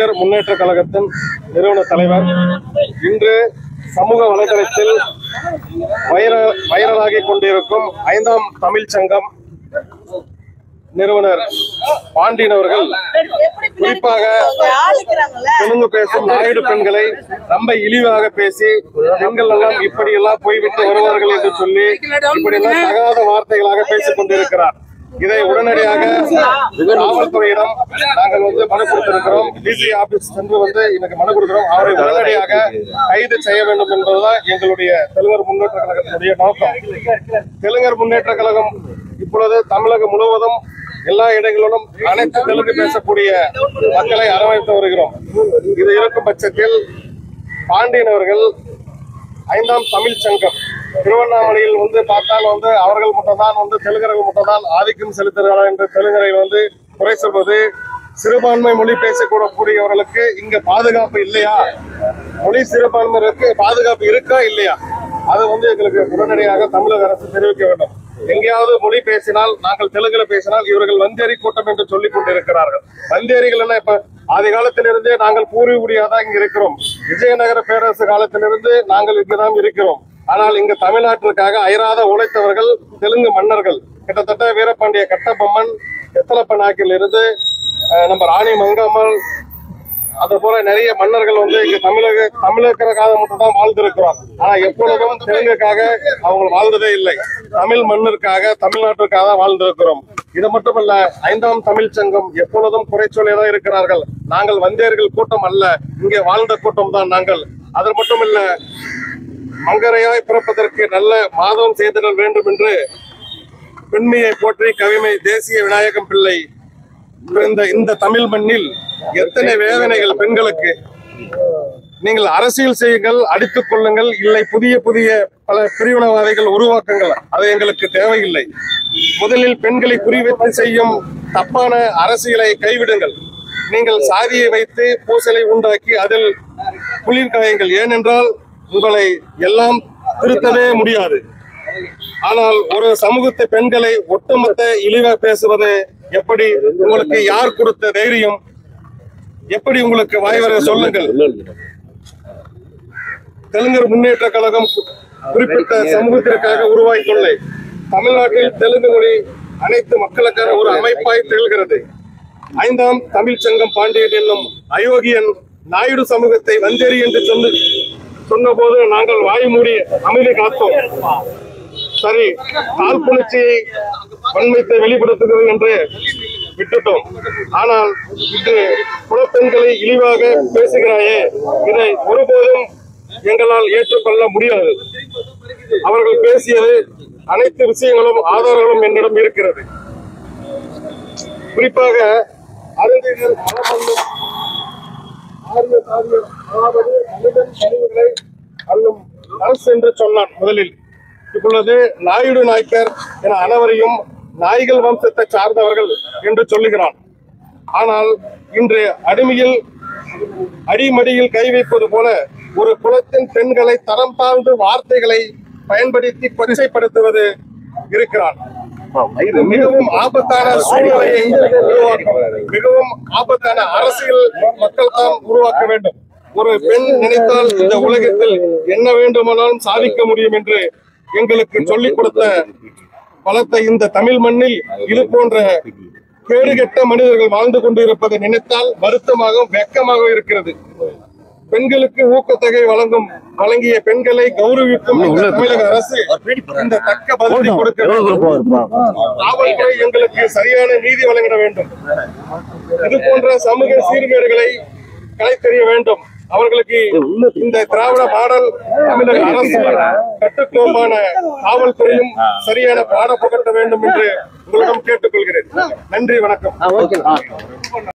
தெலுங்கர் முன்னேற்ற கழகத்தின் நிறுவன தலைவர். இன்று சமூக வலைதளத்தில் வைரலாகி கொண்டிருக்கும் 5ஆம் தமிழ் சங்கம் நிறுவனர் பாண்டியன் அவர்கள் குறிப்பாக தெலுங்கு பேசும் நாயுடு பெண்களை ரொம்ப இழிவாக பேசி, பெண்கள் எல்லாம் இப்படி எல்லாம் போய்விட்டு வருவார்கள் என்று சொல்லி இப்படி எல்லாம் தகாத வார்த்தைகளாக பேசிக் கொண்டிருக்கிறார். இதை உடனடியாக காவல்துறையிடம் நாங்கள் மனு கொடுத்திருக்கிறோம். டிசி ஆபீஸ் சென்று இன்னைக்கு மனு கொடுக்கிறோம். அவரை உடனடியாக கைது செய்ய வேண்டும் என்பதுதான் எங்களுடைய தெலுங்கர் முன்னேற்ற கழகத்தினுடைய நோக்கம். தெலுங்கர் முன்னேற்ற கழகம் இப்பொழுது தமிழகம் முழுவதும் எல்லா இடங்களிலும் அனைத்து தெலுங்கு பேசக்கூடிய மக்களை அரவணைத்து வருகிறோம். இது இருக்கும் பட்சத்தில் பாண்டியன் அவர்கள் 5ஆம் தமிழ் சங்கம் திருவண்ணாமலையில் பார்த்தால் அவர்கள் மட்டும்தான் தெலுங்கர்கள் மட்டும்தான் ஆதிக்கம் செலுத்துகிறார்கள் என்று தெலுங்கரை குறை சொல்வது, சிறுபான்மை மொழி பேசக்கூடக்கூடியவர்களுக்கு இங்க பாதுகாப்பு இல்லையா, மொழி சிறுபான்மையினருக்கு பாதுகாப்பு இருக்கா இல்லையா, அது எங்களுக்கு உடனடியாக தமிழக அரசு தெரிவிக்க வேண்டும். எங்கேயாவது மொழி பேசினால், நாங்கள் தெலுங்குல பேசினால் இவர்கள் வந்தேரி கூட்டம் என்று சொல்லிக் கொண்டிருக்கிறார்கள். வந்தேரிகள் என்ன, இப்ப ஆதி காலத்திலிருந்தே நாங்கள் பூர்வீகுடியாதான் இங்க இருக்கிறோம். விஜயநகர பேரரசு காலத்திலிருந்து நாங்கள் இங்குதான் இருக்கிறோம். ஆனால் இங்கு தமிழ்நாட்டிற்காக அயராத உழைத்தவர்கள் தெலுங்கு மன்னர்கள். கிட்டத்தட்ட வீரபாண்டிய கட்டபொம்மன், எத்தலப்ப நாக்கில் இருந்து நம்ம ராணி மங்கம்மாள், அது போல நிறைய மன்னர்கள் இங்க தமிழருக்காக மட்டும் தான் வாழ்ந்திருக்கிறோம். ஆனா எப்பொழுதும் தெலுங்குக்காக அவங்க வாழ்ந்ததே இல்லை. தமிழ் மண்ணிற்காக, தமிழ்நாட்டிற்காக தான் வாழ்ந்திருக்கிறோம். இது மட்டுமல்ல, 5ஆம் தமிழ் சங்கம் எப்பொழுதும் குறைச்சொல்லிதான் இருக்கிறார்கள். நாங்கள் வந்தேர்கள் கூட்டம் அல்ல, இங்கே வாழ்ந்த கூட்டம் தான் நாங்கள். அது மட்டும் இல்ல, மங்கரையாய் பிறப்பதற்கு நல்ல மாதவம் செய்திடல் வேண்டும் என்று பெண்மையை போற்றி கவிமை தேசிய விநாயகம் பிள்ளை இந்த தமிழ் மண்ணில் எத்தனை வேதனைகள் பெண்களுக்கு. நீங்கள் அரசியல் செய்யுங்கள், அடித்துக் கொள்ளுங்கள், இல்லை புதிய புதிய பல பிரிவினவாதிகள் உருவாக்குங்கள், அது எங்களுக்கு தேவையில்லை. முதலில் பெண்களை குறிவைத்து செய்யும் தப்பான அரசியலை கைவிடுங்கள். நீங்கள் சாதியை வைத்து பூசலை உண்டாக்கி அதில் குளிர் காயுங்கள். ஏனென்றால் உங்களை எல்லாம் திருத்தவே முடியாது. ஆனால் ஒரு சமூகத்தை பெண்களை ஒட்டுமொத்த இழிவா பேசுவது எப்படி? உங்களுக்கு யார் கொடுத்த தைரியம்? எப்படி உங்களுக்கு வாய்வர சொல்லுங்கள். தெலுங்கர் முன்னேற்ற கழகம் குறிப்பிட்ட சமூகத்திற்காக உருவாக்கியுள்ள தமிழ்நாட்டில் தெலுங்கு மொழி அனைத்து மக்களுக்கான ஒரு அமைப்பாய் திகழ்கிறது. 5ஆம் தமிழ் சங்கம் பாண்டியன் என்னும் அயோக்கியன் நாயுடு சமூகத்தை வந்தேரி என்று சொன்ன போது நாங்கள் வாய் மூடி அமைதி காத்தோம். சரி, காழ்ப்புணர்ச்சியை வன்மத்தை வெளிப்படுத்துகிறது என்று விட்டுட்டோம். ஆனால் இது குலப்பெண்களை இழிவாக பேசுகிறாயே, இதை ஒருபோதும் எங்களால் ஏற்றுக்கொள்ள முடியாது. அவர்கள் பேசியது அனைத்து விஷயங்களும் ஆதாரங்களும் என்னிடம் இருக்கிறது. குறிப்பாக அறிஞர்கள் மனமல்லும் ஆரிய சாரியர், அதாவது மனிதன் கழிவுகளை அள்ளும் அரசு என்று சொன்னான் முதலில். இப்பொழுது நாயுடு நாயக்கர் என அனைவரையும் நாய்கள் வம்சத்தை சார்ந்தவர்கள் என்று சொல்லுகிறான். ஆனால் இன்று அடிமடியில் கை வைப்பது போல ஒரு குலத்தின் பெண்களை தரம் தாழ்ந்து வார்த்தைகளை பயன்படுத்தி கொச்சைப்படுத்துவது இருக்கிறான். இது மிகவும் ஆபத்தான சூழ்நிலையை உருவாக்கும். மிகவும் ஆபத்தான அரசியல் மக்கள் தான் உருவாக்க வேண்டும். ஒரு பெண் நினைத்தால் இந்த உலகத்தில் என்ன வேண்டுமானாலும் சாதிக்க முடியும் என்று எங்களுக்கு சொல்லிக் கொடுத்த பலத்தை இந்த தமிழ் மண்ணில் இது போன்ற கேடுகெட்ட மனிதர்கள் வாழ்ந்து கொண்டிருப்பதை நினைத்தால் வருத்தமாகவும் வெக்கமாக இருக்கிறது. பெண்களுக்கு ஊக்கத்தொகை வழங்கிய பெண்களை கௌரவிக்கும் தமிழக அரசு இந்த தக்க பதிலை கொடுக்க வேண்டும். காவல்துறை எங்களுக்கு சரியான நீதி வழங்கிட வேண்டும். இது போன்ற சமூக சீர்கேடுகளை களைத்தெறிய வேண்டும். அவர்களுக்கு இந்த திராவிட மாடல் தமிழக அரசு கட்டுக்கோப்பான காவல்துறையும் சரியான பாடம் புகட்ட வேண்டும் என்று உங்களிடம் கேட்டுக்கொள்கிறேன். நன்றி, வணக்கம்.